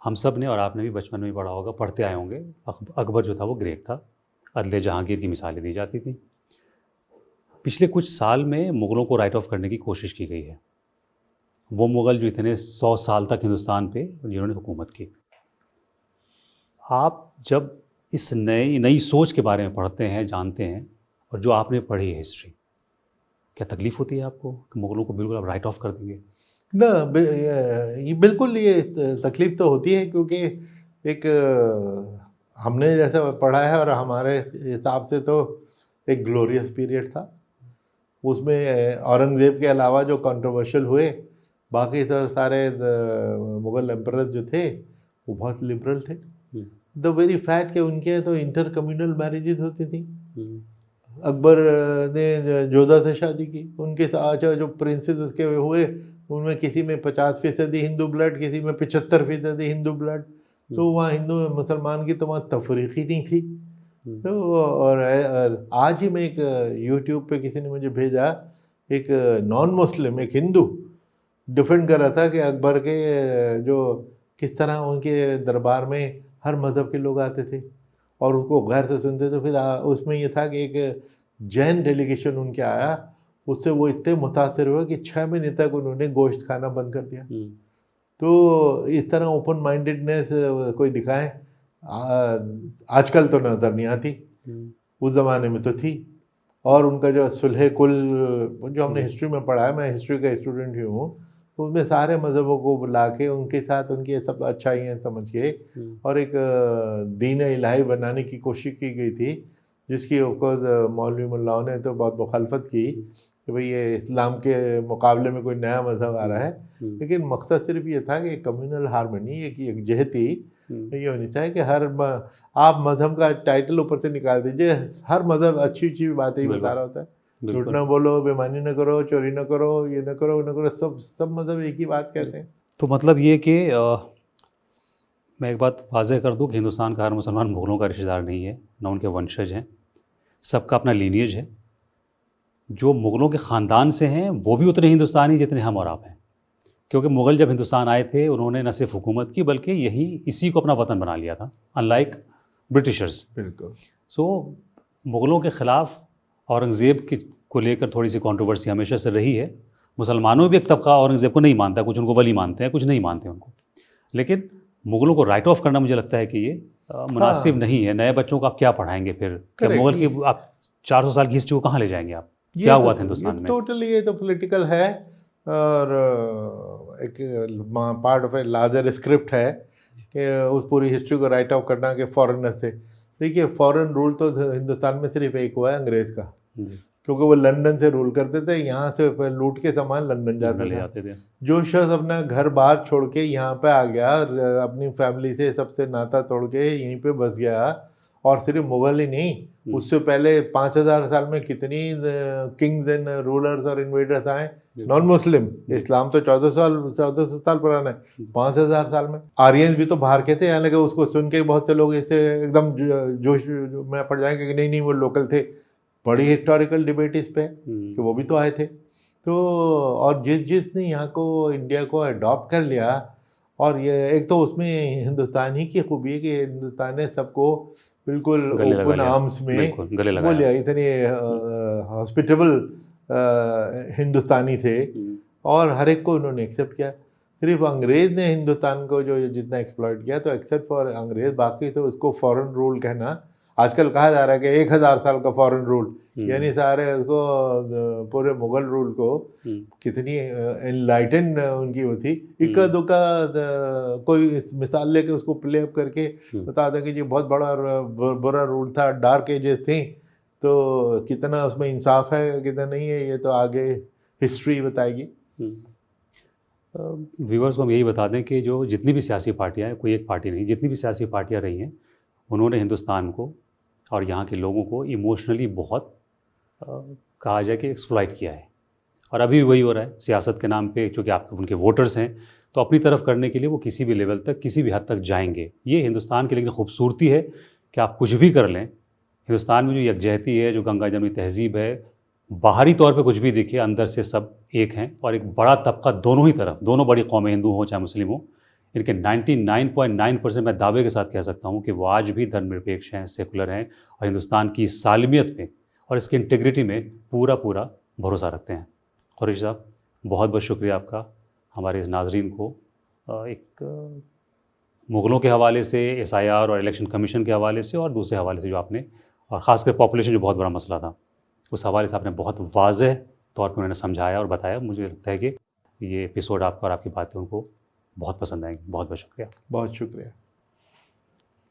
हम सब ने और आपने भी बचपन में पढ़ा होगा, पढ़ते आए होंगे, अकबर जो था वो ग्रेट था, अदले जहांगीर की मिसालें दी जाती थी। पिछले कुछ साल में मुग़लों को राइट ऑफ करने की कोशिश की गई है। वो मुग़ल जो इतने 100 साल तक हिंदुस्तान पे जिन्होंने हुकूमत की। आप जब इस नई नई सोच के बारे में पढ़ते हैं, जानते हैं, और जो आपने पढ़ी है हिस्ट्री, क्या तकलीफ़ होती है आपको कि मुग़लों को बिल्कुल आप राइट ऑफ कर देंगे? ना ये बिल्कुल ये तकलीफ तो होती है, क्योंकि एक हमने जैसा पढ़ा है और हमारे हिसाब से तो एक ग्लोरियस पीरियड था। उसमें औरंगज़ेब के अलावा जो कंट्रोवर्शियल हुए, बाकी तो सारे मुग़ल एम्परर्स जो थे वो बहुत लिबरल थे। द वेरी फैक्ट कि उनके तो इंटर कम्युनल मैरिजेज होती थी। अकबर ने जोधा से शादी की, उनके साथ जो प्रिंसेस उसके हुए उनमें किसी में 50% हिंदू ब्लड, किसी में 75% हिंदू ब्लड। तो वहाँ हिंदू मुसलमान की तो वहाँ तफरीक ही नहीं थी। तो और आज ही मैं एक यूट्यूब पे किसी ने मुझे भेजा, एक नॉन मुस्लिम, एक हिंदू डिफेंड कर रहा था कि अकबर के जो किस तरह उनके दरबार में हर मज़हब के लोग आते थे और उनको गैर से सुनते। तो फिर उसमें ये था कि एक जैन डेलीगेशन उनके आया, उससे वो इतने मुतासर हुए कि 6 महीने तक उन्होंने गोश्त खाना बंद कर दिया। तो इस तरह ओपन माइंडेडनेस कोई दिखाए आजकल तो नज़र नहीं आती, उस ज़माने में तो थी। और उनका जो सुलह कुल जो हमने हिस्ट्री में पढ़ा है, मैं हिस्ट्री का स्टूडेंट ही हूँ, तो उसमें सारे मज़हबों को बुला के उनके साथ उनकी सब अच्छाइयाँ समझ के और एक दीन इलाही बनाने की कोशिश की गई थी, जिसकी ऑफकोर्स मौलवी मुल्लाओं ने तो बहुत मुखालफत की कि भाई ये इस्लाम के मुकाबले में कोई नया मज़हब आ रहा है। लेकिन मकसद सिर्फ ये था कि कम्युनल हारमोनी, एक यकजहती ये होनी चाहिए कि हर आप मज़हब का टाइटल ऊपर से निकाल दीजिए, हर मज़हब अच्छी अच्छी बातें ही बता रहा होता है। झूठ ना बोलो, बेईमानी ना करो, चोरी ना करो, ये ना करो, ना करो, सब मज़हब एक ही बात कहते हैं। तो मतलब ये कि मैं एक बात वाज़ेह कर दूं कि हिंदुस्तान का हर मुसलमान मुग़लों का रिश्तेदार नहीं है, ना उनके वंशज हैं, सबका अपना लीनिएज है। जो मुग़लों के ख़ानदान से हैं वो भी उतने हिंदुस्तानी जितने हम और आप हैं, क्योंकि मुग़ल जब हिंदुस्तान आए थे उन्होंने न सिर्फ हुकूमत की बल्कि यही इसी को अपना वतन बना लिया था, अनलाइक ब्रिटिशर्स। बिल्कुल। सो मुग़लों के ख़िलाफ़ औरंगज़ेब को लेकर थोड़ी सी कंट्रोवर्सी हमेशा से रही है। मुसलमानों में भी एक तबका औरंगज़ेब को नहीं मानता, कुछ उनको वली मानते हैं, कुछ नहीं मानते उनको। लेकिन मुग़लों को राइट ऑफ करना मुझे लगता है कि ये मुनासिब नहीं है। नए बच्चों को आप क्या पढ़ाएंगे फिर? क्या मुग़ल की आप 400 साल की हिस्ट्री को कहाँ ले जाएंगे आप? क्या हुआ था हिंदुस्तान में? टोटली ये तो पॉलिटिकल है और एक part of a larger script है कि उस पूरी हिस्ट्री को राइट ऑफ करना कि फॉरेनर से। देखिए, फॉरेन रूल तो हिंदुस्तान में सिर्फ एक हुआ है, अंग्रेज़ का, क्योंकि वो लंदन से रूल करते थे, यहाँ से लूट के सामान लंदन जाते थे। जो शख्स अपना घर बार छोड़ के यहाँ पे आ गया, अपनी फैमिली से सबसे नाता तोड़ के यहीं पे बस गया, और सिर्फ मुग़ल ही नहीं, उससे पहले 5000 साल में कितनी किंग्स एंड रूलर्स और इन्वेडर्स आए, नॉन मुस्लिम। इस्लाम तो 1400 साल पुराना है, 5000 साल में आर्यंस भी तो बाहर के थे। हालांकि उसको सुन के बहुत से लोग ऐसे एकदम जोश में पड़ जाएंगे कि नहीं नहीं वो लोकल थे। बड़ी हिस्टोरिकल डिबेट इस पे कि वो भी तो आए थे। तो और जिसने यहाँ को इंडिया को अडॉप्ट कर लिया, और ये एक तो उसमें हिंदुस्तान ही की खूबी है कि हिंदुस्तान ने सबको बिल्कुल ओपन आर्म्स में वो लिया, इतने हॉस्पिटेबल हिंदुस्तानी थे और हर एक को उन्होंने एक्सेप्ट किया। सिर्फ अंग्रेज़ ने हिंदुस्तान को जो जितना एक्सप्लॉइट किया, तो एक्सेप्ट फॉर अंग्रेज़, बाकी तो उसको फॉरेन रूल कहना आजकल कहा जा रहा है कि 1000 साल का फॉरेन रूल, यानी सारे उसको पूरे मुग़ल रूल को कितनी एनलाइटेंड उनकी वो थी। इक्का दुक्का कोई मिसाल लेके उसको प्ले अप करके बता दें कि जी बहुत बड़ा बुरा रूल था, डार्क एजेस थी, तो कितना उसमें इंसाफ है कितना नहीं है, ये तो आगे हिस्ट्री बताएगी। व्यूअर्स को हम यही बता दें कि जो जितनी भी सियासी पार्टियाँ हैं, कोई एक पार्टी नहीं, जितनी भी सियासी पार्टियाँ रही हैं, उन्होंने हिंदुस्तान को और यहाँ के लोगों को इमोशनली बहुत कहा जाए कि एक्सप्लॉइट किया है। और अभी वही हो रहा है सियासत के नाम पे, क्योंकि आप उनके वोटर्स हैं, तो अपनी तरफ करने के लिए वो किसी भी लेवल तक, किसी भी हद तक जाएंगे। ये हिंदुस्तान की लेकिन खूबसूरती है कि आप कुछ भी कर लें, हिंदुस्तान में जो यकजहती है, जो गंगा जमनी तहजीब है, बाहरी तौर पे कुछ भी दिखे, अंदर से सब एक हैं। और एक बड़ा तबका दोनों ही तरफ, दोनों बड़ी कौमें, हिंदू हो चाहे मुस्लिम हो, इनके 99.9% मैं दावे के साथ कह सकता हूँ कि वो आज भी धर्मनिरपेक्ष हैं, सेकुलर हैं और हिंदुस्तान की सालमियत में और इसकी इंटीग्रिटी में पूरा पूरा भरोसा रखते हैं। कुरैशी साहब, बहुत बहुत शुक्रिया आपका हमारे इस नाजरीन को एक मुग़लों के हवाले से, SIR और इलेक्शन कमीशन के हवाले से और दूसरे हवाले से जो आपने, और ख़ासकर पॉपुलेशन जो बहुत बड़ा मसला था, उस हवाले से आपने बहुत वाज़ेह तौर पर उन्होंने समझाया और बताया। मुझे लगता है कि ये एपिसोड आपका और आपकी बातें उनको बहुत पसंद आएंगी। बहुत बहुत शुक्रिया। बहुत शुक्रिया।